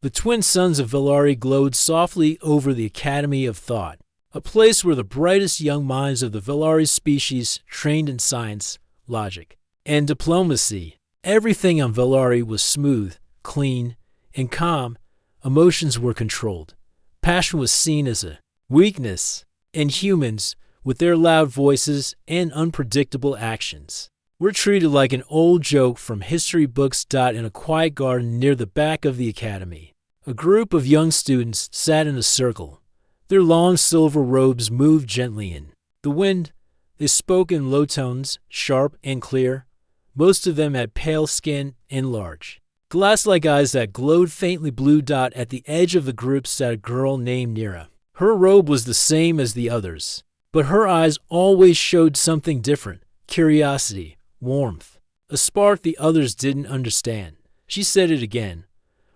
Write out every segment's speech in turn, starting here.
The twin suns of Velari glowed softly over the Academy of Thought, a place where the brightest young minds of the Velari species trained in science, logic, and diplomacy. Everything on Velari was smooth, clean, and calm. Emotions were controlled. Passion was seen as a weakness, and humans, with their loud voices and unpredictable actions, were treated like an old joke from history books. In a quiet garden near the back of the academy, a group of young students sat in a circle. Their long silver robes moved gently in the wind. They spoke in low tones, sharp and clear. Most of them had pale skin and large, glass-like eyes that glowed faintly blue. At the edge of the group sat a girl named Nira. Her robe was the same as the others, but her eyes always showed something different: curiosity, warmth, a spark the others didn't understand. She said it again.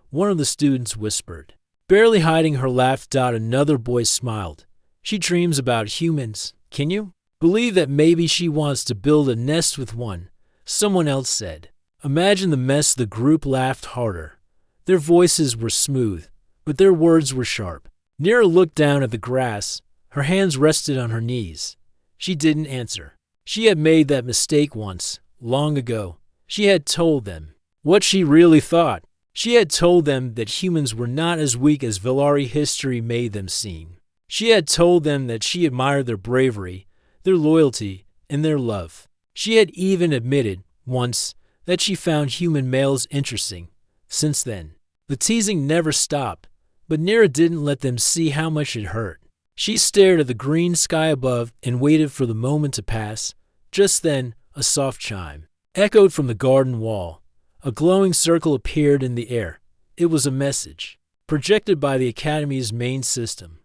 One of the students whispered, barely hiding her laugh. Another boy smiled. She dreams about humans. Can you believe that maybe she wants to build a nest with one? Someone else said. Imagine the mess. The group laughed harder. Their voices were smooth, but their words were sharp. Nira looked down at the grass. Her hands rested on her knees. She didn't answer. She had made that mistake once, long ago. She had told them what she really thought. She had told them that humans were not as weak as Velari history made them seem. She had told them that she admired their bravery, their loyalty, and their love. She had even admitted, once, that she found human males interesting. Since then, the teasing never stopped, but Nira didn't let them see how much it hurt. She stared at the green sky above and waited for the moment to pass. Just then, a soft chime echoed from the garden wall. A glowing circle appeared in the air. It was a message, projected by the Academy's main system.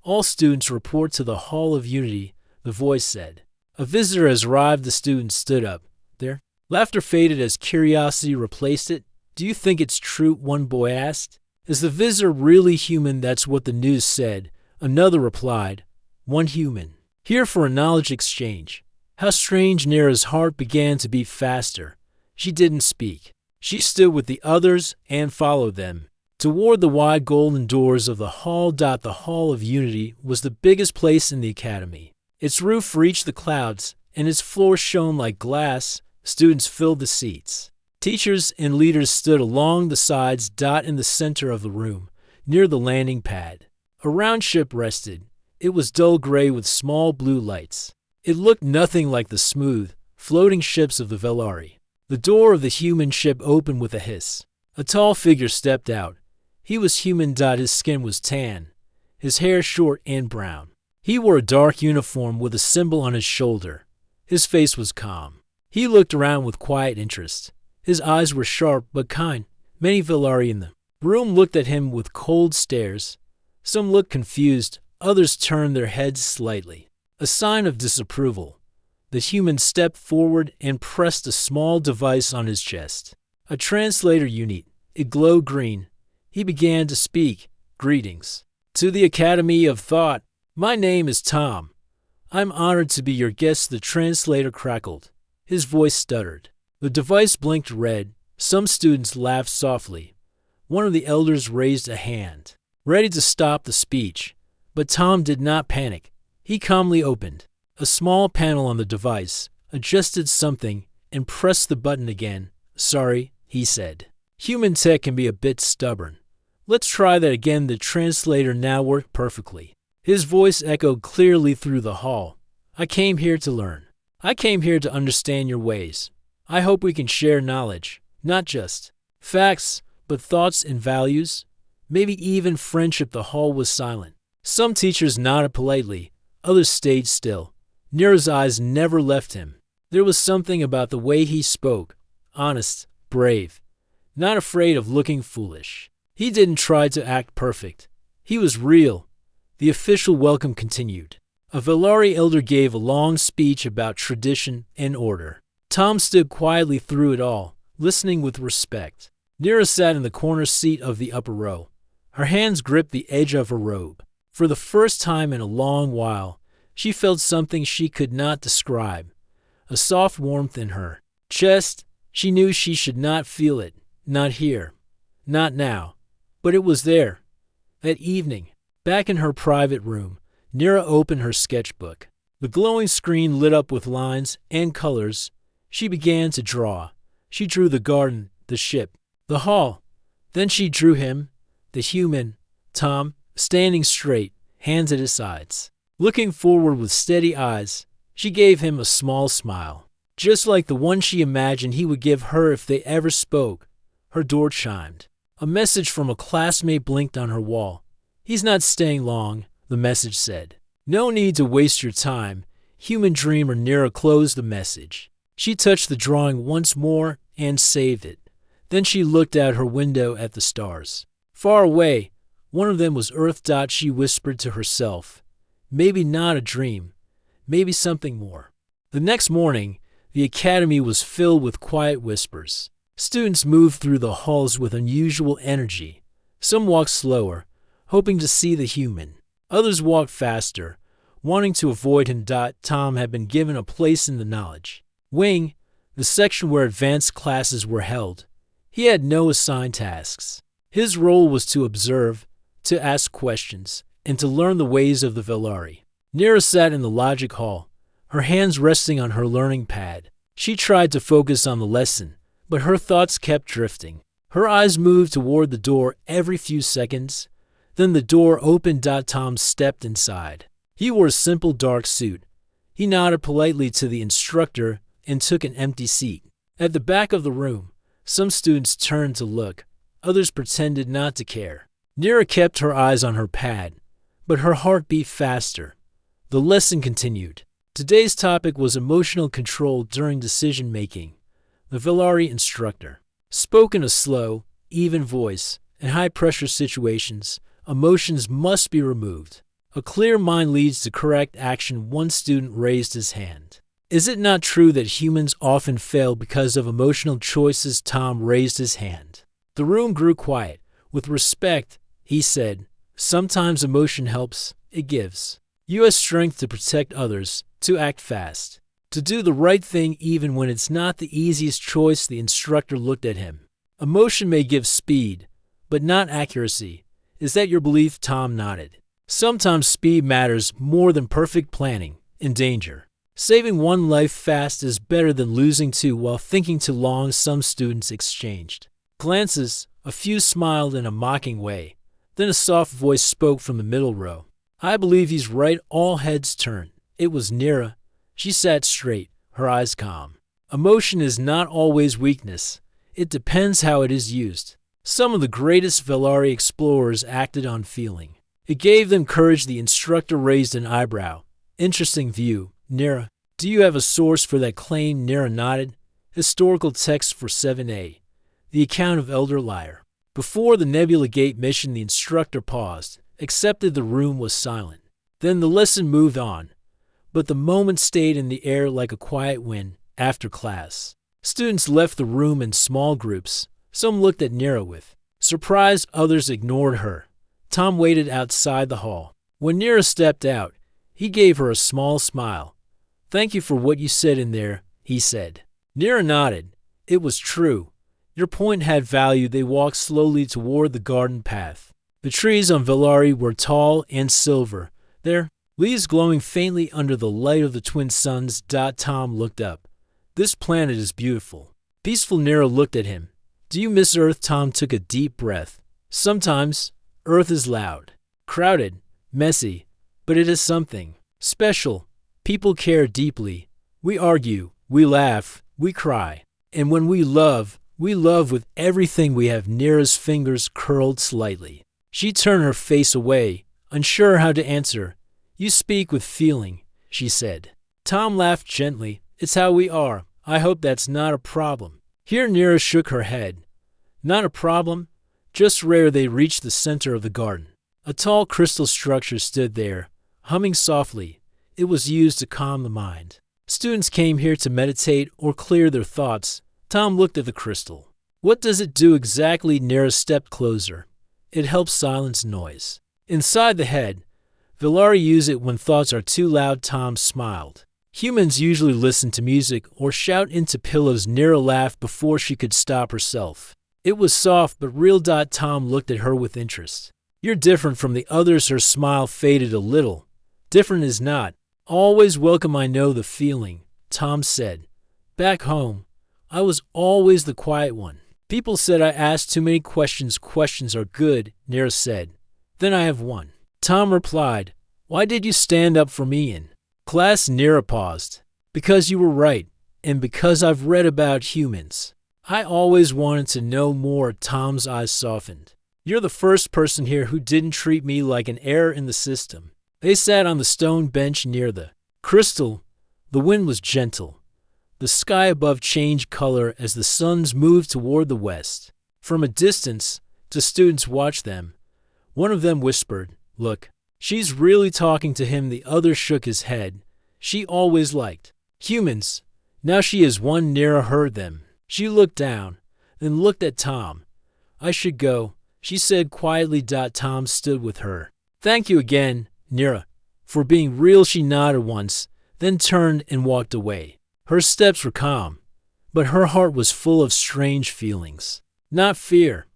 All students report to the Hall of Unity, the voice said. A visitor has arrived. The students stood up. Their laughter faded as curiosity replaced it. Do you think it's true? One boy asked. Is the visitor really human? That's what the news said. Another replied. One human. Here for a knowledge exchange. How strange. Nira's heart began to beat faster. She didn't speak. She stood with the others and followed them toward the wide golden doors of the hall. The Hall of Unity was the biggest place in the academy. Its roof reached the clouds, and its floor shone like glass. Students filled the seats. Teachers and leaders stood along the sides. In the center of the room, near the landing pad, a round ship rested. It was dull gray with small blue lights. It looked nothing like the smooth, floating ships of the Velari. The door of the human ship opened with a hiss. A tall figure stepped out. He was human. His skin was tan, his hair short and brown. He wore a dark uniform with a symbol on his shoulder. His face was calm. He looked around with quiet interest. His eyes were sharp but kind. Many Velari in the room looked at him with cold stares. Some looked confused, others turned their heads slightly, a sign of disapproval. The human stepped forward and pressed a small device on his chest. A translator unit. It glowed green. He began to speak. Greetings to the Academy of Thought. My name is Tom. I'm honored to be your guest. The translator crackled. His voice stuttered. The device blinked red. Some students laughed softly. One of the elders raised a hand, ready to stop the speech. But Tom did not panic. He calmly opened a small panel on the device, adjusted something, and pressed the button again. Sorry, he said. Human tech can be a bit stubborn. Let's try that again. The translator now worked perfectly. His voice echoed clearly through the hall. I came here to learn. I came here to understand your ways. I hope we can share knowledge, not just facts, but thoughts and values, maybe even friendship. The hall was silent. Some teachers nodded politely, others stayed still. Nira's eyes never left him. There was something about the way he spoke, honest, brave, not afraid of looking foolish. He didn't try to act perfect. He was real. The official welcome continued. A Velari elder gave a long speech about tradition and order. Tom stood quietly through it all, listening with respect. Nira sat in the corner seat of the upper row. Her hands gripped the edge of her robe. For the first time in a long while, she felt something she could not describe, a soft warmth in her chest. She knew she should not feel it, not here, not now. But it was there. That evening, back in her private room, Nira opened her sketchbook. The glowing screen lit up with lines and colors. She began to draw. She drew the garden, the ship, the hall. Then she drew him, the human, Tom, standing straight, hands at his sides. Looking forward with steady eyes, she gave him a small smile, just like the one she imagined he would give her if they ever spoke. Her door chimed. A message from a classmate blinked on her wall. "He's not staying long," the message said. "No need to waste your time." Human dreamer Nira closed the message. She touched the drawing once more and saved it. Then she looked out her window at the stars. Far away, one of them was Earth. She whispered to herself. Maybe not a dream. Maybe something more. The next morning, the academy was filled with quiet whispers. Students moved through the halls with unusual energy. Some walked slower, hoping to see the human. Others walked faster, wanting to avoid him. Tom had been given a place in the knowledge wing, the section where advanced classes were held. He had no assigned tasks. His role was to observe, to ask questions, and to learn the ways of the Velari. Nira sat in the logic hall, her hands resting on her learning pad. She tried to focus on the lesson, but her thoughts kept drifting. Her eyes moved toward the door every few seconds. Then the door opened. Tom stepped inside. He wore a simple dark suit. He nodded politely to the instructor and took an empty seat. At the back of the room, some students turned to look. Others pretended not to care. Nira kept her eyes on her pad, but her heart beat faster. The lesson continued. Today's topic was emotional control during decision-making. The Velari instructor spoke in a slow, even voice. In high-pressure situations, emotions must be removed. A clear mind leads to correct action. One student raised his hand. Is it not true that humans often fail because of emotional choices? Tom raised his hand. The room grew quiet. With respect, he said, sometimes emotion helps, it gives. You have strength to protect others, to act fast, to do the right thing even when it's not the easiest choice. The instructor looked at him. Emotion may give speed, but not accuracy. Is that your belief? Tom nodded. Sometimes speed matters more than perfect planning. In danger, saving one life fast is better than losing two while thinking too long. Some students exchanged glances. A few smiled in a mocking way. Then a soft voice spoke from the middle row. I believe he's right. All heads turned. It was Nira. She sat straight, her eyes calm. Emotion is not always weakness. It depends how it is used. Some of the greatest Velari explorers acted on feeling. It gave them courage. The instructor raised an eyebrow. Interesting view, Nira. Do you have a source for that claim? Nira nodded. Historical text for 7A. The account of Elder Lyre. Before the Nebula Gate mission, the instructor paused, accepted. The room was silent. Then the lesson moved on. But the moment stayed in the air like a quiet wind. After class, students left the room in small groups. Some looked at Nira with surprise, others ignored her. Tom waited outside the hall. When Nira stepped out, he gave her a small smile. Thank you for what you said in there, he said. Nira nodded. It was true. Your point had value. They walked slowly toward the garden path. The trees on Velari were tall and silver, their leaves glowing faintly under the light of the twin suns. Tom looked up. This planet is beautiful. Peaceful. Nira looked at him. Do you miss Earth? Tom took a deep breath. Sometimes. Earth is loud, crowded, messy, but it is something special. People care deeply. We argue, we laugh, we cry. And when we love with everything we have. Nira's fingers curled slightly. She turned her face away, unsure how to answer. You speak with feeling, she said. Tom laughed gently. It's how we are. I hope that's not a problem. Here Nira shook her head. Not a problem, just rare. They reached the center of the garden. A tall crystal structure stood there, humming softly. It was used to calm the mind. Students came here to meditate or clear their thoughts. Tom looked at the crystal. What does it do exactly? Nira stepped closer. It helps silence noise. Inside the head, Velari use it when thoughts are too loud. Tom smiled. Humans usually listen to music or shout into pillows. Nira laughed before she could stop herself. It was soft but real. Tom looked at her with interest. You're different from the others. Her smile faded a little. Different is not always welcome. I know the feeling, Tom said. Back home, I was always the quiet one. People said I asked too many questions. Questions are good, Nira said. Then I have one. Tom replied, Why did you stand up for me in class? Nira paused. Because you were right, and because I've read about humans. I always wanted to know more. Tom's eyes softened. You're the first person here who didn't treat me like an error in the system. They sat on the stone bench near the crystal. The wind was gentle. The sky above changed color as the suns moved toward the west. From a distance, the students watched them. One of them whispered, Look, she's really talking to him. The other shook his head. She always liked humans. Now she is one. Nira heard them. She looked down, then looked at Tom. I should go, she said quietly. Tom stood with her. Thank you again, Nira, for being real. She nodded once, then turned and walked away. Her steps were calm, but her heart was full of strange feelings. Not fear,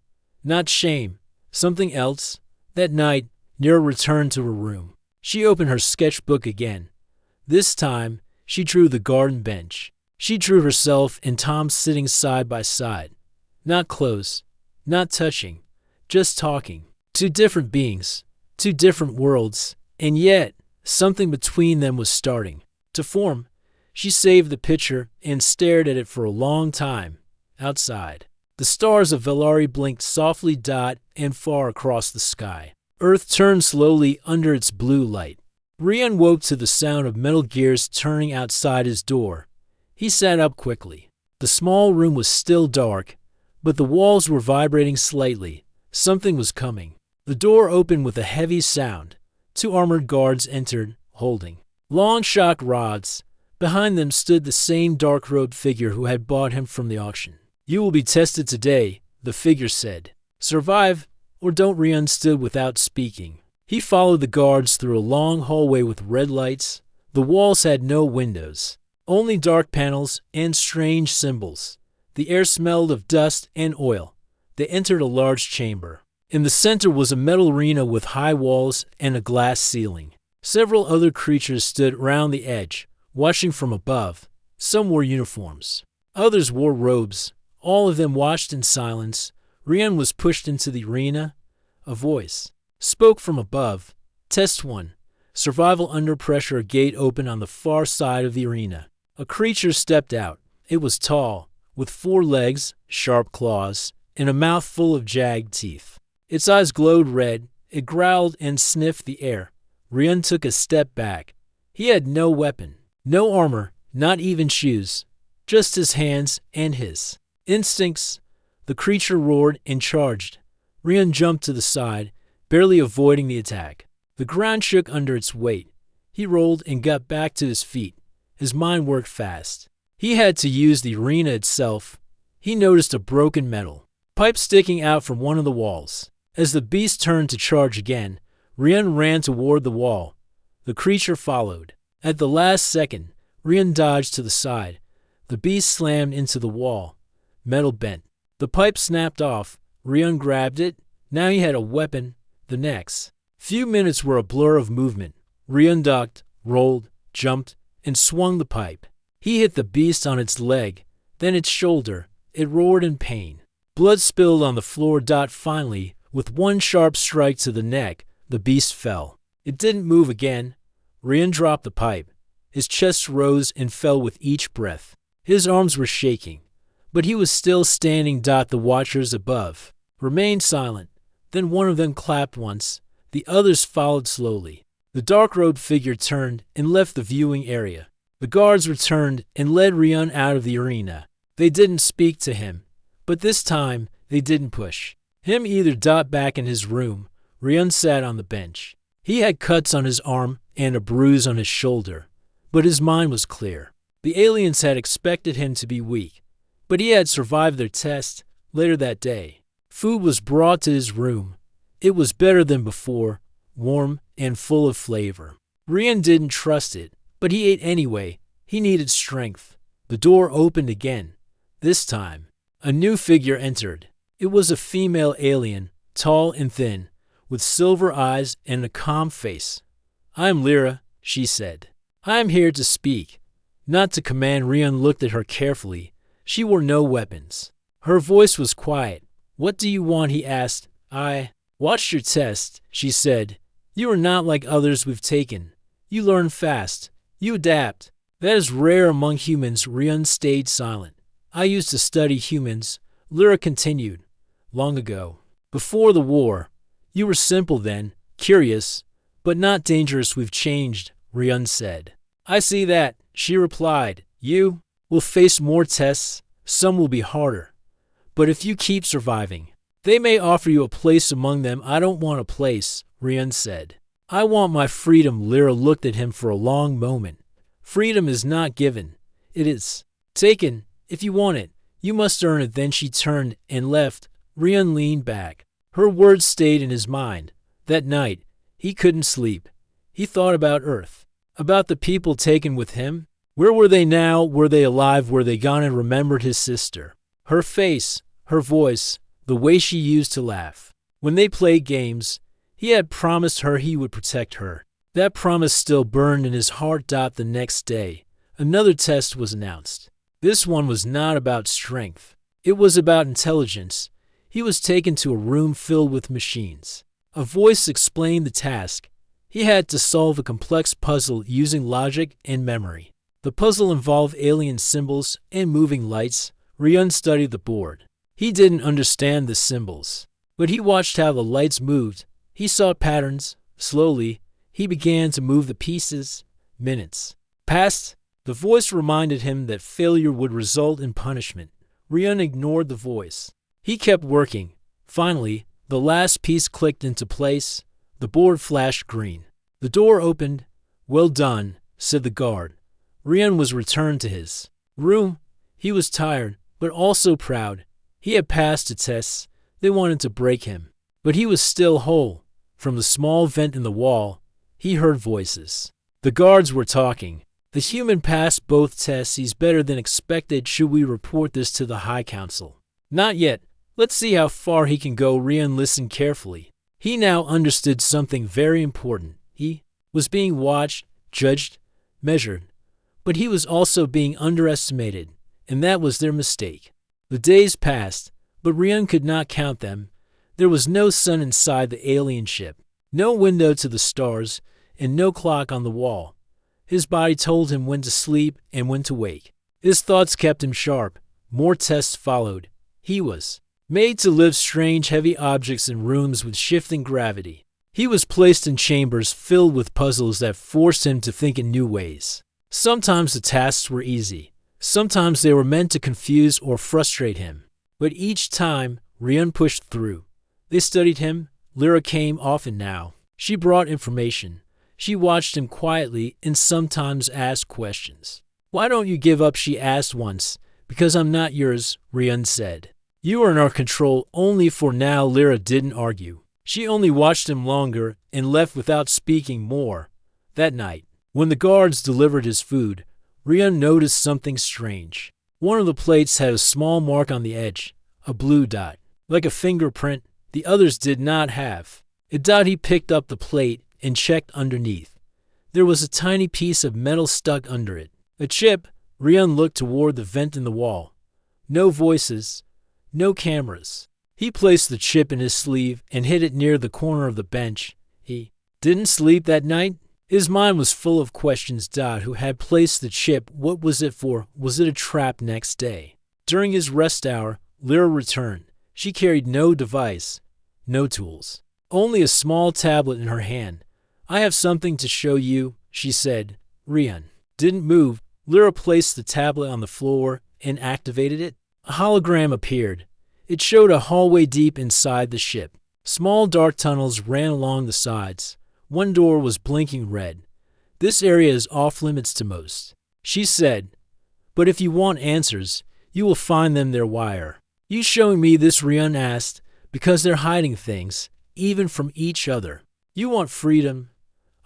not shame, something else. That night, Nira returned to her room. She opened her sketchbook again. This time, she drew the garden bench. She drew herself and Tom sitting side by side. Not close, not touching, just talking. Two different beings, two different worlds, and yet something between them was starting to form. She saved the picture and stared at it for a long time. Outside, the stars of Velari blinked softly and far across the sky. Earth turned slowly under its blue light. Rian woke to the sound of metal gears turning outside his door. He sat up quickly. The small room was still dark, but the walls were vibrating slightly. Something was coming. The door opened with a heavy sound. Two armored guards entered, holding long shock rods. Behind them stood the same dark-robed figure who had bought him from the auction. You will be tested today, the figure said. Survive, or don't. Rian stood without speaking. He followed the guards through a long hallway with red lights. The walls had no windows, only dark panels and strange symbols. The air smelled of dust and oil. They entered a large chamber. In the center was a metal arena with high walls and a glass ceiling. Several other creatures stood around the edge, watching from above. Some wore uniforms. Others wore robes. All of them watched in silence. Rian was pushed into the arena. A voice spoke from above. Test 1. Survival under pressure. A gate opened on the far side of the arena. A creature stepped out. It was tall, with 4 legs, sharp claws, and a mouth full of jagged teeth. Its eyes glowed red. It growled and sniffed the air. Rian took a step back. He had no weapon. No armor, not even shoes, just his hands and his instincts. The creature roared and charged. Rian jumped to the side, barely avoiding the attack. The ground shook under its weight. He rolled and got back to his feet. His mind worked fast. He had to use the arena itself. He noticed a broken metal pipe sticking out from one of the walls. As the beast turned to charge again, Rian ran toward the wall. The creature followed. At the last second, Rian dodged to the side. The beast slammed into the wall. Metal bent. The pipe snapped off. Rian grabbed it. Now he had a weapon. The next few minutes were a blur of movement. Rian ducked, rolled, jumped, and swung the pipe. He hit the beast on its leg, then its shoulder. It roared in pain. Blood spilled on the floor. Finally, with one sharp strike to the neck, the beast fell. It didn't move again. Rian dropped the pipe. His chest rose and fell with each breath. His arms were shaking, but he was still standing. The watchers above remained silent. Then one of them clapped once. The others followed slowly. The dark-robed figure turned and left the viewing area. The guards returned and led Rian out of the arena. They didn't speak to him, but this time they didn't push him either. Back in his room, Rian sat on the bench. He had cuts on his arm and a bruise on his shoulder, but his mind was clear. The aliens had expected him to be weak, but he had survived their test. Later that day, food was brought to his room. It was better than before, warm and full of flavor. Rian didn't trust it, but he ate anyway. He needed strength. The door opened again. This time, a new figure entered. It was a female alien, tall and thin, with silver eyes and a calm face. "I am Lyra," she said. "I am here to speak, not to command." Rian looked at her carefully. She wore no weapons. Her voice was quiet. "What do you want?" he asked. "I watched your test," she said. "You are not like others we've taken. You learn fast. You adapt. That is rare among humans." Rian stayed silent. "I used to study humans," Lyra continued. "Long ago. Before the war. You were simple then, curious, but not dangerous." "We've changed," Rian said. "I see that," she replied. "You will face more tests. Some will be harder. But if you keep surviving, they may offer you a place among them." "I don't want a place," Rian said. "I want my freedom." Lyra looked at him for a long moment. "Freedom is not given. It is taken. If you want it, you must earn it." Then she turned and left. Rian leaned back. Her words stayed in his mind. That night, he couldn't sleep. He thought about Earth, about the people taken with him. Where were they now? Were they alive? Were they gone? And remembered his sister. Her face, her voice, the way she used to laugh. When they played games, he had promised her he would protect her. That promise still burned in his heart. The next day, another test was announced. This one was not about strength. It was about intelligence. He was taken to a room filled with machines. A voice explained the task. He had to solve a complex puzzle using logic and memory. The puzzle involved alien symbols and moving lights. Rian studied the board. He didn't understand the symbols, but he watched how the lights moved. He saw patterns. Slowly, he began to move the pieces. Minutes passed. The voice reminded him that failure would result in punishment. Rian ignored the voice. He kept working. Finally, the last piece clicked into place. The board flashed green. The door opened. "Well done," said the guard. Rian was returned to his room. He was tired, but also proud. He had passed the tests. They wanted to break him, but he was still whole. From the small vent in the wall, he heard voices. The guards were talking. "The human passed both tests. He's better than expected. Should we report this to the High Council?" "Not yet. Let's see how far he can go." Rian listened carefully. He now understood something very important. He was being watched, judged, measured, but he was also being underestimated, and that was their mistake. The days passed, but Rian could not count them. There was no sun inside the alien ship, no window to the stars, and no clock on the wall. His body told him when to sleep and when to wake. His thoughts kept him sharp. More tests followed. He was made to lift strange, heavy objects in rooms with shifting gravity. He was placed in chambers filled with puzzles that forced him to think in new ways. Sometimes the tasks were easy. Sometimes they were meant to confuse or frustrate him. But each time, Rian pushed through. They studied him. Lyra came often now. She brought information. She watched him quietly and sometimes asked questions. "Why don't you give up?" she asked once. "Because I'm not yours," Rian said. "You are in our control only for now." Lyra didn't argue. She only watched him longer and left without speaking more. That night, when the guards delivered his food, Rian noticed something strange. One of the plates had a small mark on the edge, a blue dot, like a fingerprint. The others did not have. He picked up the plate and checked underneath. There was a tiny piece of metal stuck under it. A chip. Rian looked toward the vent in the wall. No voices, no cameras. He placed the chip in his sleeve and hid it near the corner of the bench. He didn't sleep that night. His mind was full of questions. Who had placed the chip? What was it for? Was it a trap? Next day, during his rest hour, Lyra returned. She carried no device, no tools, only a small tablet in her hand. "I have something to show you," she said. Rian didn't move. Lyra placed the tablet on the floor and activated it. A hologram appeared. It showed a hallway deep inside the ship. Small dark tunnels ran along the sides. One door was blinking red. "This area is off limits to most," she said. "But if you want answers, you will find them there." "Wire you showing me this?" Rian asked. "Because they're hiding things, even from each other. You want freedom.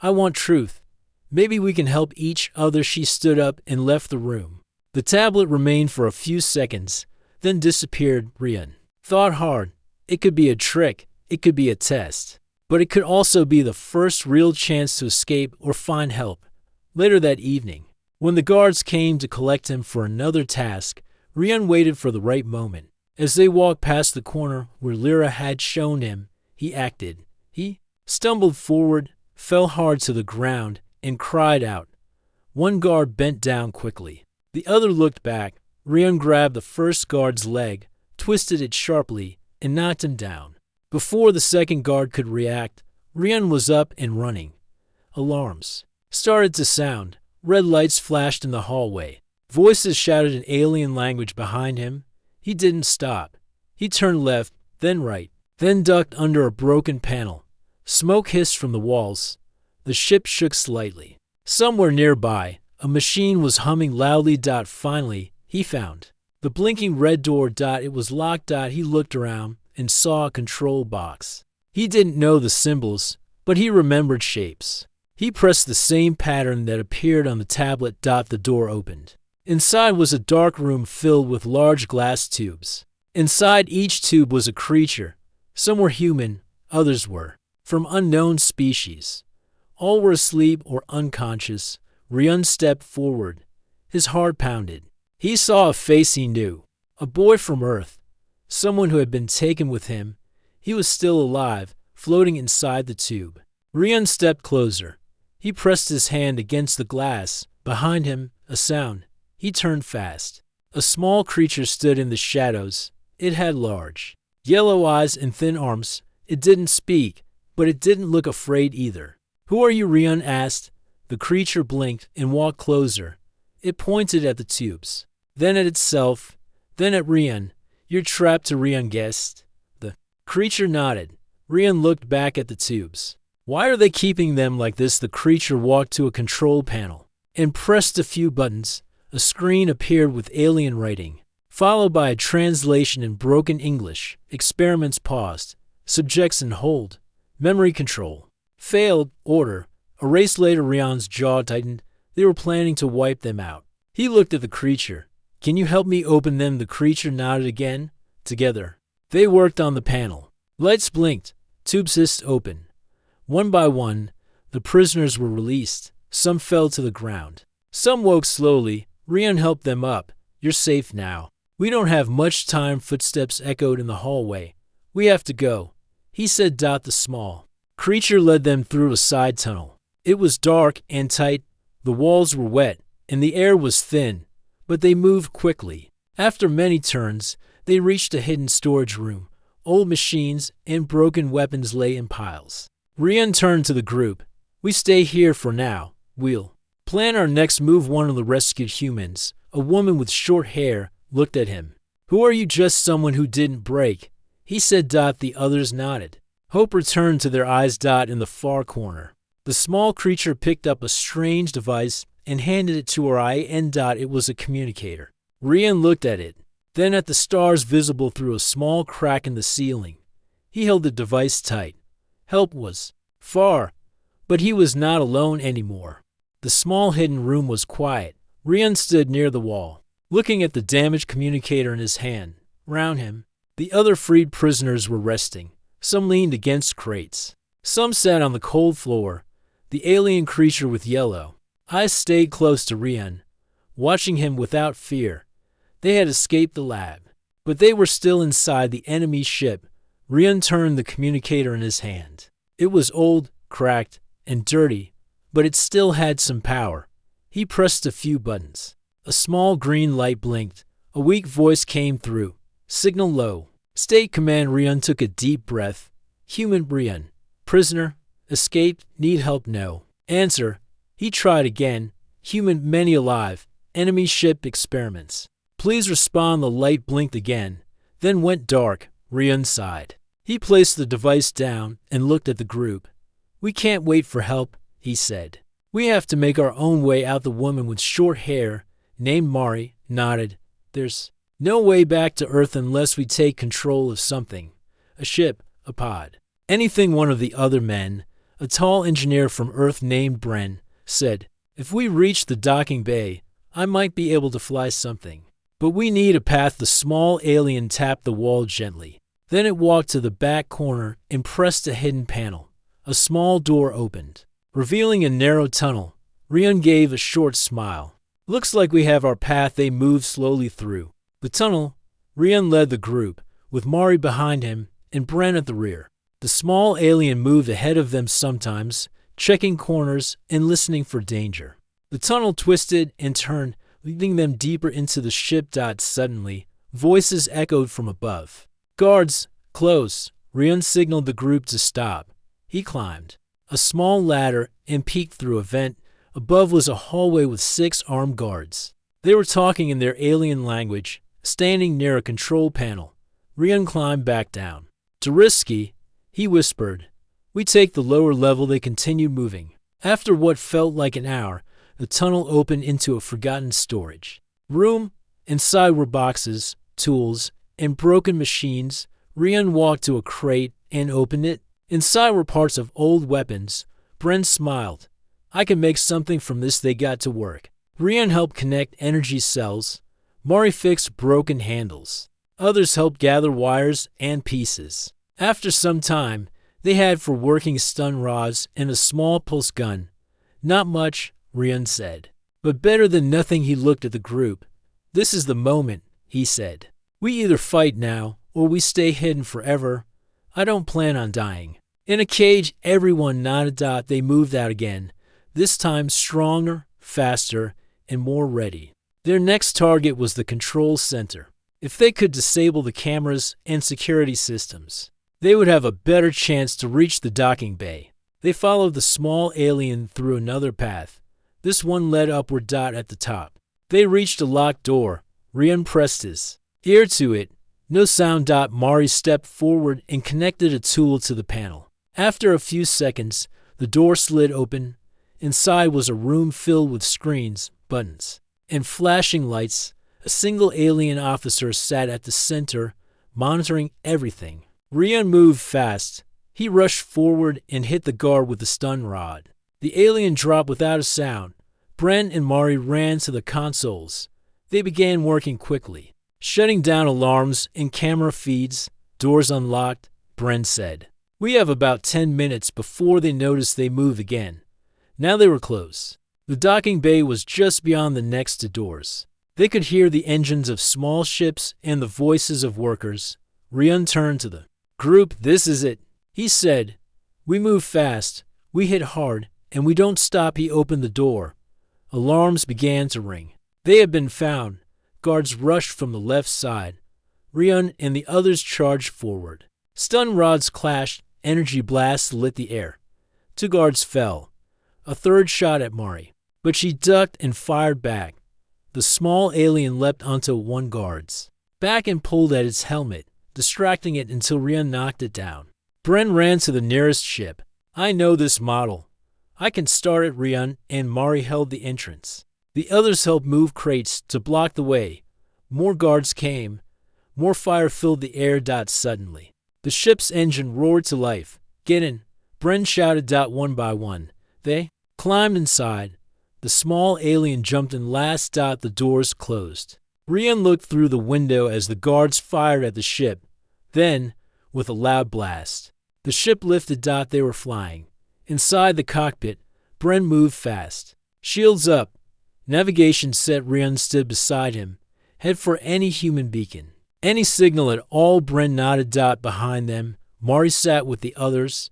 I want truth. Maybe we can help each other." She stood up and left the room. The tablet remained for a few seconds, then disappeared. Rian thought hard. It could be a trick. It could be a test. But it could also be the first real chance to escape or find help. Later that evening, when the guards came to collect him for another task, Rian waited for the right moment. As they walked past the corner where Lyra had shown him, he acted. He stumbled forward, fell hard to the ground, and cried out. One guard bent down quickly. The other looked back. Rian grabbed the first guard's leg, twisted it sharply, and knocked him down. Before the second guard could react, Rian was up and running. Alarms started to sound. Red lights flashed in the hallway. Voices shouted in alien language behind him. He didn't stop. He turned left, then right, then ducked under a broken panel. Smoke hissed from the walls. The ship shook slightly. Somewhere nearby, a machine was humming loudly. Finally, he found the blinking red door. It was locked. He looked around and saw a control box. He didn't know the symbols, but he remembered shapes. He pressed the same pattern that appeared on the tablet. The door opened. Inside was a dark room filled with large glass tubes. Inside each tube was a creature. Some were human, others were from unknown species. All were asleep or unconscious. Rian stepped forward. His heart pounded. He saw a face he knew, a boy from Earth, someone who had been taken with him. He was still alive, floating inside the tube. Rian stepped closer. He pressed his hand against the glass. Behind him, a sound. He turned fast. A small creature stood in the shadows. It had large, yellow eyes and thin arms. It didn't speak, but it didn't look afraid either. "Who are you?" Rian asked. The creature blinked and walked closer. It pointed at the tubes, then at itself, then at Rian. "You're trapped," Rian guessed. The creature nodded. Rian looked back at the tubes. "Why are they keeping them like this?" The creature walked to a control panel and pressed a few buttons. A screen appeared with alien writing, followed by a translation in broken English. Experiments paused. Subjects in hold. Memory control. Failed. Order. Erased later. Rian's jaw tightened. They were planning to wipe them out. He looked at the creature. "Can you help me open them?" The creature nodded again. Together, they worked on the panel. Lights blinked. Tubes hissed open. One by one, the prisoners were released. Some fell to the ground. Some woke slowly. Rian helped them up. "You're safe now." "We don't have much time." Footsteps echoed in the hallway. "We have to go," he said. The small creature led them through a side tunnel. It was dark and tight. The walls were wet, and the air was thin, but they moved quickly. After many turns, they reached a hidden storage room. Old machines and broken weapons lay in piles. Rian turned to the group. "We stay here for now. We'll plan our next move." One of the rescued humans, a woman with short hair, looked at him. "Who are you?" "Just someone who didn't break," he said. The others nodded. Hope returned to their eyes. In the far corner, the small creature picked up a strange device and handed it to her. It was a communicator. Rian looked at it, then at the stars visible through a small crack in the ceiling. He held the device tight. Help was far, but he was not alone anymore. The small hidden room was quiet. Rian stood near the wall, looking at the damaged communicator in his hand. Round him, the other freed prisoners were resting. Some leaned against crates. Some sat on the cold floor. The alien creature with yellow eyes stayed close to Rian, watching him without fear. They had escaped the lab, but they were still inside the enemy ship. Rian turned the communicator in his hand. It was old, cracked, and dirty, but it still had some power. He pressed a few buttons. A small green light blinked. A weak voice came through. "Signal low. State command." Rian took a deep breath. "Human." Rian. "Prisoner. Escaped. Need help." "No." "Answer." He tried again. "Human. Many alive. Enemy ship. Experiments. Please respond." The light blinked again, then went dark. Rian sighed. He placed the device down and looked at the group. "We can't wait for help," he said. "We have to make our own way out." The woman with short hair, named Mari, nodded. "There's no way back to Earth unless we take control of something. A ship, a pod, anything." One of the other men, a tall engineer from Earth named Bren, said, "If we reach the docking bay, I might be able to fly something. But we need a path." The small alien tapped the wall gently. Then it walked to the back corner and pressed a hidden panel. A small door opened, revealing a narrow tunnel. Rian gave a short smile. Looks like we have our path. They moved slowly through the tunnel. Rian led the group, with Mari behind him and Bren at the rear. The small alien moved ahead of them sometimes, checking corners and listening for danger. The tunnel twisted and turned, leading them deeper into the ship. Suddenly, voices echoed from above. Guards, close. Rian signaled the group to stop. He climbed a small ladder and peeked through a vent. Above was a hallway with 6 armed guards. They were talking in their alien language, standing near a control panel. Rian climbed back down. Risky, he whispered. We take the lower level. They continued moving. After what felt like an hour, the tunnel opened into a forgotten storage room. Inside were boxes, tools, and broken machines. Rian walked to a crate and opened it. Inside were parts of old weapons. Bren smiled. I can make something from this. They got to work. Rian helped connect energy cells. Mari fixed broken handles. Others helped gather wires and pieces. After some time, they had for working stun rods and a small pulse gun. Not much, Rian said, but better than nothing. He looked at the group. This is the moment, he said. We either fight now or we stay hidden forever. I don't plan on dying. In a cage, everyone nodded. They moved out again, this time stronger, faster, and more ready. Their next target was the control center. If they could disable the cameras and security systems, they would have a better chance to reach the docking bay. They followed the small alien through another path. This one led upward. At the top, they reached a locked door. Rian pressed his ear to it. No sound. Mari stepped forward and connected a tool to the panel. After a few seconds, the door slid open. Inside was a room filled with screens, buttons, and flashing lights. A single alien officer sat at the center, monitoring everything. Rian moved fast. He rushed forward and hit the guard with the stun rod. The alien dropped without a sound. Bren and Mari ran to the consoles. They began working quickly, shutting down alarms and camera feeds. Doors unlocked, Bren said. We have about 10 minutes before they noticed. They moved again. Now they were close. The docking bay was just beyond the next to doors. They could hear the engines of small ships and the voices of workers. Rian turned to the group. This is it, he said. We move fast, we hit hard, and we don't stop. He opened the door. Alarms began to ring. They had been found. Guards rushed from the left side. Rian and the others charged forward. Stun rods clashed. Energy blasts lit the air. 2 guards fell. A third shot at Mari, but she ducked and fired back. The small alien leapt onto one guard's back and pulled at its helmet, distracting it until Rian knocked it down. Bren ran to the nearest ship. I know this model. I can start it. Rian and Mari held the entrance. The others helped move crates to block the way. More guards came. More fire filled the air. Suddenly, the ship's engine roared to life. Get in, Bren shouted. One by one, they climbed inside. The small alien jumped in last. The doors closed. Rian looked through the window as the guards fired at the ship. Then, with a loud blast, the ship lifted. They were flying. Inside the cockpit, Bren moved fast. Shields up. Navigation set. Rian stood beside him. Head for any human beacon. Any signal at all. Bren nodded. Behind them, Mari sat with the others.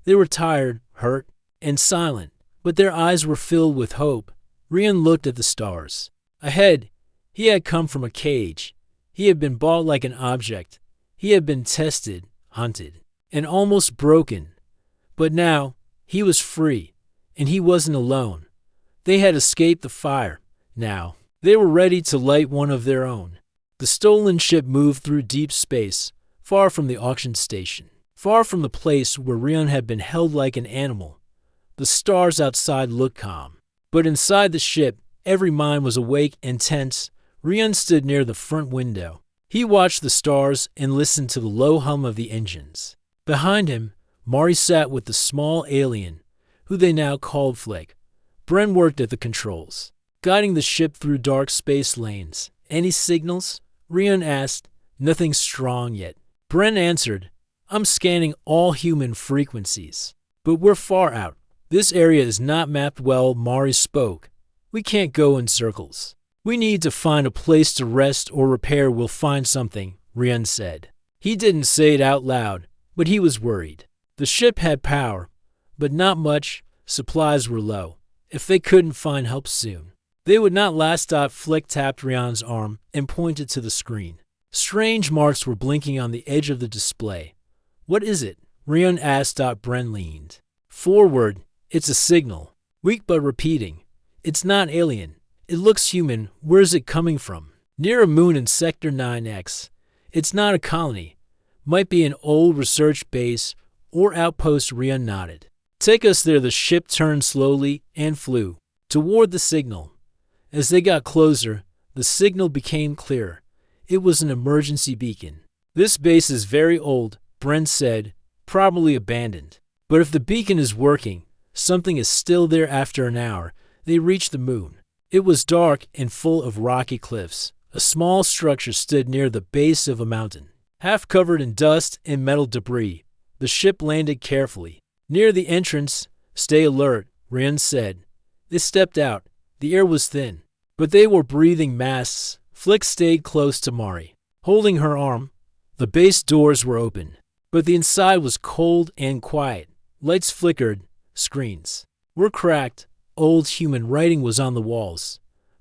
They were tired, hurt, and silent, but their eyes were filled with hope. Rian looked at the stars. Ahead, he had come from a cage. He had been bought like an object. He had been tested, hunted, and almost broken. But now, he was free, and he wasn't alone. They had escaped the fire. Now, they were ready to light one of their own. The stolen ship moved through deep space, far from the auction station, far from the place where Rian had been held like an animal. The stars outside looked calm, but inside the ship, every mind was awake and tense. Rian stood near the front window. He watched the stars and listened to the low hum of the engines. Behind him, Mari sat with the small alien, who they now called Flick. Bren worked at the controls, guiding the ship through dark space lanes. Any signals? Rian asked. Nothing strong yet. Bren answered, I'm scanning all human frequencies. But we're far out. This area is not mapped well, Mari spoke. We can't go in circles. We need to find a place to rest or repair. We'll find something, Rian said. He didn't say it out loud, but he was worried. The ship had power, but not much. Supplies were low. If they couldn't find help soon, they would not last. Flick tapped Rian's arm and pointed to the screen. Strange marks were blinking on the edge of the display. What is it? Rian asked. Bren leaned forward. It's a signal. Weak but repeating. It's not alien. It looks human. Where's it coming from? Near a moon in Sector 9X. It's not a colony. Might be an old research base or outpost. Rian nodded. Take us there. The ship turned slowly and flew toward the signal. As they got closer, the signal became clearer. It was an emergency beacon. This base is very old, Brent said, probably abandoned. But if the beacon is working, something is still there. After an hour, they reached the moon. It was dark and full of rocky cliffs. A small structure stood near the base of a mountain, half covered in dust and metal debris. The ship landed carefully. Near the entrance, stay alert, Rian said. They stepped out. The air was thin, but they were breathing masks. Flick stayed close to Mari, holding her arm. The base doors were open, but the inside was cold and quiet. Lights flickered, screens were cracked. Old human writing was on the walls.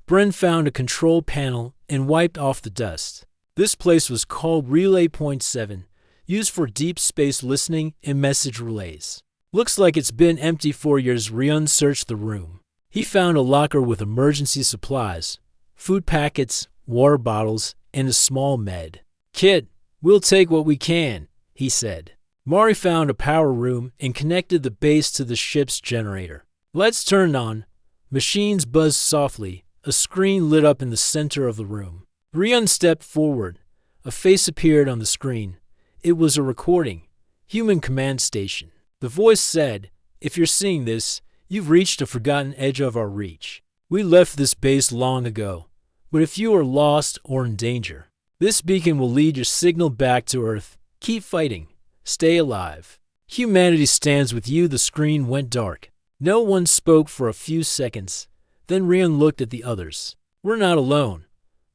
Bren found a control panel and wiped off the dust. This place was called Relay Point 7, used for deep space listening and message relays. Looks like it's been empty for years. Rian searched the room. He found a locker with emergency supplies, food packets, water bottles, and a small med kit. We'll take what we can, he said. Mari found a power room and connected the base to the ship's generator. Lights turned on. Machines buzzed softly. A screen lit up in the center of the room. Rian stepped forward. A face appeared on the screen. It was a recording. Human command station. The voice said, if you're seeing this, you've reached a forgotten edge of our reach. We left this base long ago. But if you are lost or in danger, this beacon will lead your signal back to Earth. Keep fighting. Stay alive. Humanity stands with you. The screen went dark. No one spoke for a few seconds. Then Rian looked at the others. We're not alone.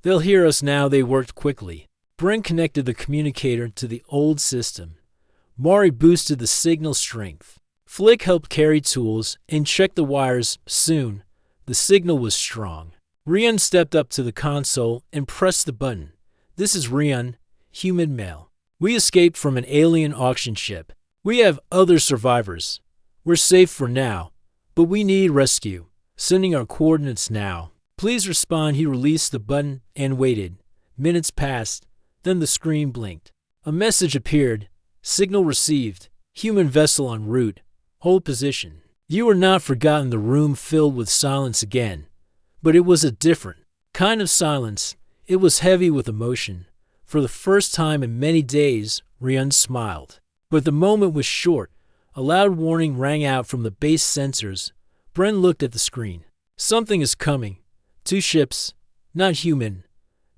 They'll hear us now. They worked quickly. Brent connected the communicator to the old system. Mari boosted the signal strength. Flick helped carry tools and check the wires. Soon, the signal was strong. Rian stepped up to the console and pressed the button. This is Rian, human male. We escaped from an alien auction ship. We have other survivors. We're safe for now, but we need rescue. Sending our coordinates now. Please respond. He released the button and waited. Minutes passed. Then the screen blinked. A message appeared. Signal received. Human vessel en route. Hold position. You are not forgotten. The room filled with silence again. But it was a different kind of silence. It was heavy with emotion. For the first time in many days, Rian smiled. But the moment was short. A loud warning rang out from the base sensors. Bren looked at the screen. Something is coming. 2 ships. Not human.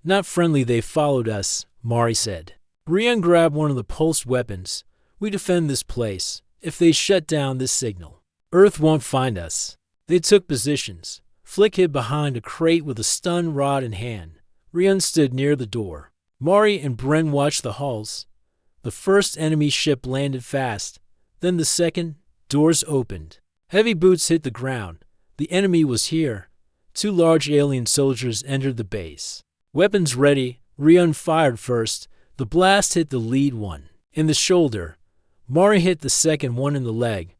Not friendly. They followed us, Mari said. Rian grabbed one of the pulsed weapons. We defend this place. If they shut down this signal, Earth won't find us. They took positions. Flick hid behind a crate with a stun rod in hand. Rian stood near the door. Mari and Bren watched the hulls. The first enemy ship landed fast. Then the second. Doors opened. Heavy boots hit the ground. The enemy was here. 2 large alien soldiers entered the base. Weapons ready. Rian fired first. The blast hit the lead one in the shoulder. Mari hit the second one in the leg.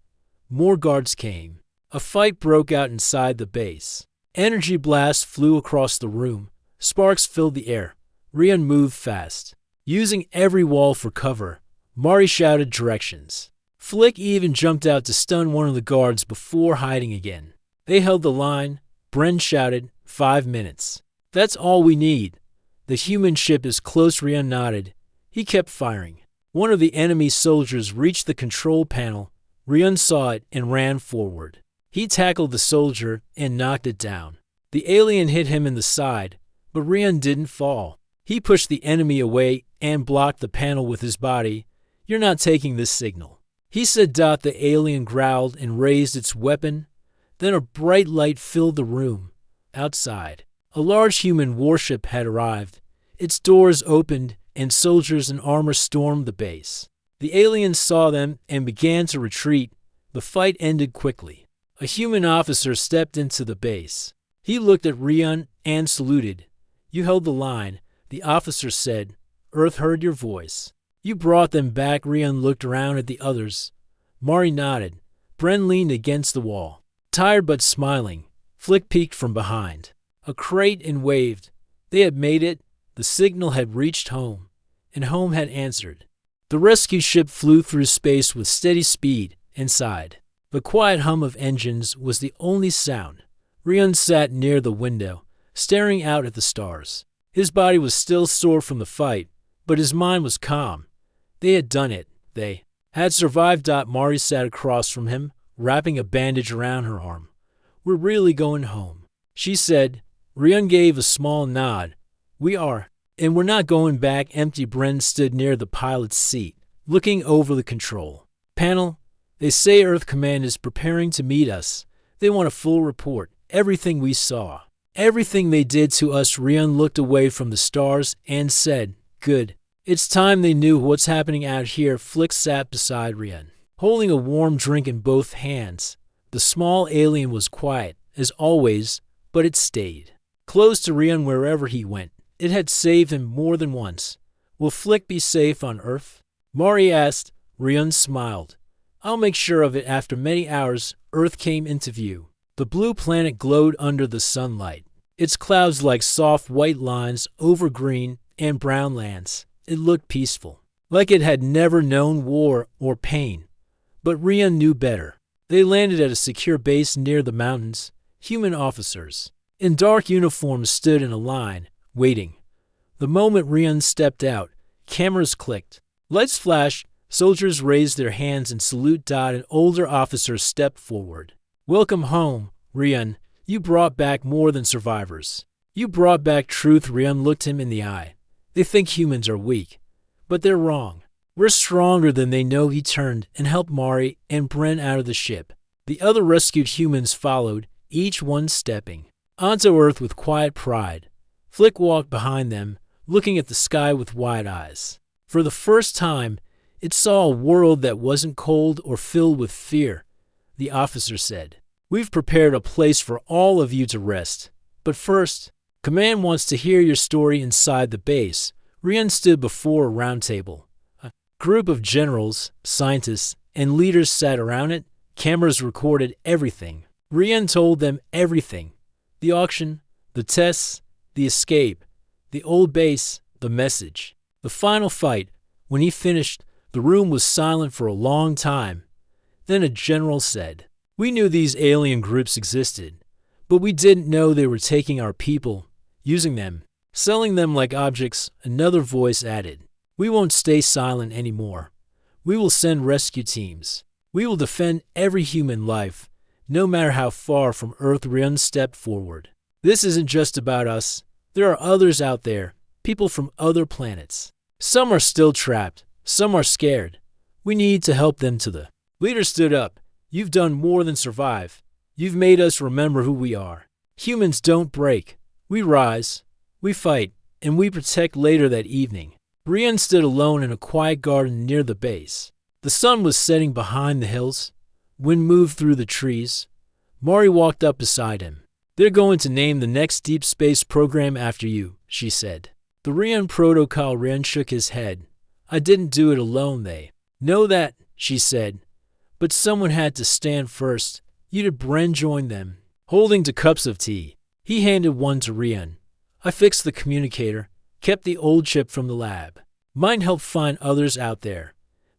More guards came. A fight broke out inside the base. Energy blasts flew across the room. Sparks filled the air. Rian moved fast, using every wall for cover. Mari shouted directions. Flick even jumped out to stun one of the guards before hiding again. They held the line. Bren shouted, 5 minutes. That's all we need. The human ship is close. Rian nodded. He kept firing. One of the enemy soldiers reached the control panel. Rian saw it and ran forward. He tackled the soldier and knocked it down. The alien hit him in the side, but Rian didn't fall. He pushed the enemy away and blocked the panel with his body. "You're not taking this signal," he said. The alien growled and raised its weapon. Then a bright light filled the room. Outside, a large human warship had arrived. Its doors opened and soldiers in armor stormed the base. The aliens saw them and began to retreat. The fight ended quickly. A human officer stepped into the base. He looked at Rion and saluted. "You held the line," the officer said. "Earth heard your voice. You brought them back." Rion looked around at the others. Mari nodded. Bren leaned against the wall, tired but smiling. Flick peeked from behind a crate and waved. They had made it. The signal had reached home, and home had answered. The rescue ship flew through space with steady speed and sighed. The quiet hum of engines was the only sound. Rion sat near the window, staring out at the stars. His body was still sore from the fight, but his mind was calm. They had done it. They had survived. Mari sat across from him, wrapping a bandage around her arm. "We're really going home," she said. Rion gave a small nod. "We are, and we're not going back empty." Bren stood near the pilot's seat, looking over the control panel. "They say Earth Command is preparing to meet us. They want a full report. Everything we saw. Everything they did to us." Rion looked away from the stars and said, "Good. It's time they knew what's happening out here." Flick sat beside Rion, holding a warm drink in both hands. The small alien was quiet, as always, but it stayed close to Rion wherever he went. It had saved him more than once. "Will Flick be safe on Earth?" Mari asked. Rion smiled. "I'll make sure of it." After many hours, Earth came into view. The blue planet glowed under the sunlight, its clouds like soft white lines over green and brown lands. It looked peaceful, like it had never known war or pain. But Rion knew better. They landed at a secure base near the mountains. Human officers in dark uniforms stood in a line, waiting. The moment Rion stepped out, cameras clicked. Lights flashed. Soldiers raised their hands in salute. An older officer stepped forward. "Welcome home, Rion. You brought back more than survivors. You brought back truth." Rion looked him in the eye. "They think humans are weak, but they're wrong. We're stronger than they know." He turned and helped Mari and Bren out of the ship. The other rescued humans followed, each one stepping onto Earth with quiet pride. Flick walked behind them, looking at the sky with wide eyes. For the first time, it saw a world that wasn't cold or filled with fear. The officer said, "We've prepared a place for all of you to rest. But first, Command wants to hear your story inside the base." Rion stood before a round table. A group of generals, scientists, and leaders sat around it. Cameras recorded everything. Rion told them everything. The auction, the tests, the escape, the old base, the message, the final fight. When he finished, the room was silent for a long time. Then a general said, "We knew these alien groups existed, but we didn't know they were taking our people, using them, selling them like objects." Another voice added, "We won't stay silent anymore. We will send rescue teams. We will defend every human life, no matter how far from Earth." Rion stepped forward. "This isn't just about us. There are others out there, people from other planets. Some are still trapped. Some are scared. We need to help them." To the leader stood up. "You've done more than survive. You've made us remember who we are. Humans don't break. We rise, we fight, and we protect." Later that evening, Rion stood alone in a quiet garden near the base. The sun was setting behind the hills. Wind moved through the trees. Mari walked up beside him. "They're going to name the next deep space program after you," she said. "The Rion protocol." Rion shook his head. "I didn't do it alone. They know that," she said. "But someone had to stand first. You did." Bren joined them, holding 2 cups of tea. He handed one to Rion. "I fixed the communicator, kept the old chip from the lab. Might help find others out there.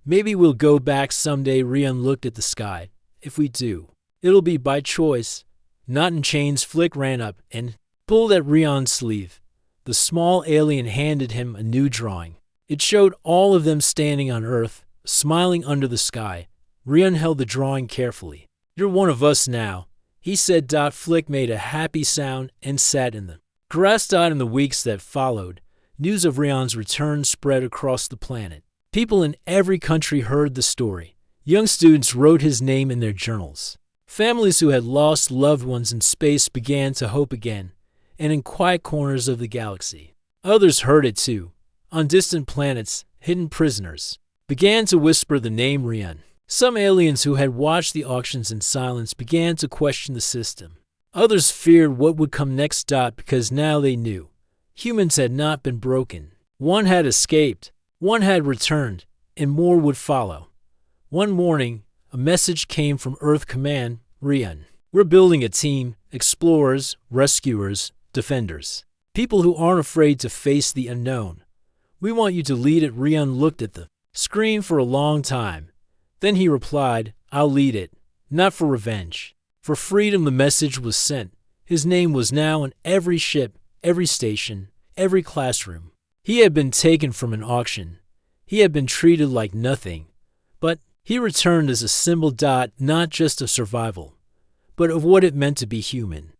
Maybe we'll go back someday." Rion looked at the sky. "If we do, it'll be by choice, not in chains." Flick ran up and pulled at Rion's sleeve. The small alien handed him a new drawing. It showed all of them standing on Earth, smiling under the sky. Rion held the drawing carefully. "You're one of us now," he said. Flick made a happy sound and sat in the grass. In the weeks that followed, news of Rion's return spread across the planet. People in every country heard the story. Young students wrote his name in their journals. Families who had lost loved ones in space began to hope again, and in quiet corners of the galaxy. Others heard it too. On distant planets, hidden prisoners began to whisper the name Rion. Some aliens who had watched the auctions in silence began to question the system. Others feared what would come next. Because now they knew. Humans had not been broken. One had escaped, one had returned, and more would follow. One morning, a message came from Earth Command, Rion. We're building a team, explorers, rescuers, defenders. People who aren't afraid to face the unknown. We want you to lead it. Rion looked at the screen for a long time. Then he replied, I'll lead it. Not for revenge. For freedom. The message was sent. His name was now on every ship, every station, every classroom. He had been taken from an auction. He had been treated like nothing. But he returned as a symbol. Not just of survival, but of what it meant to be human.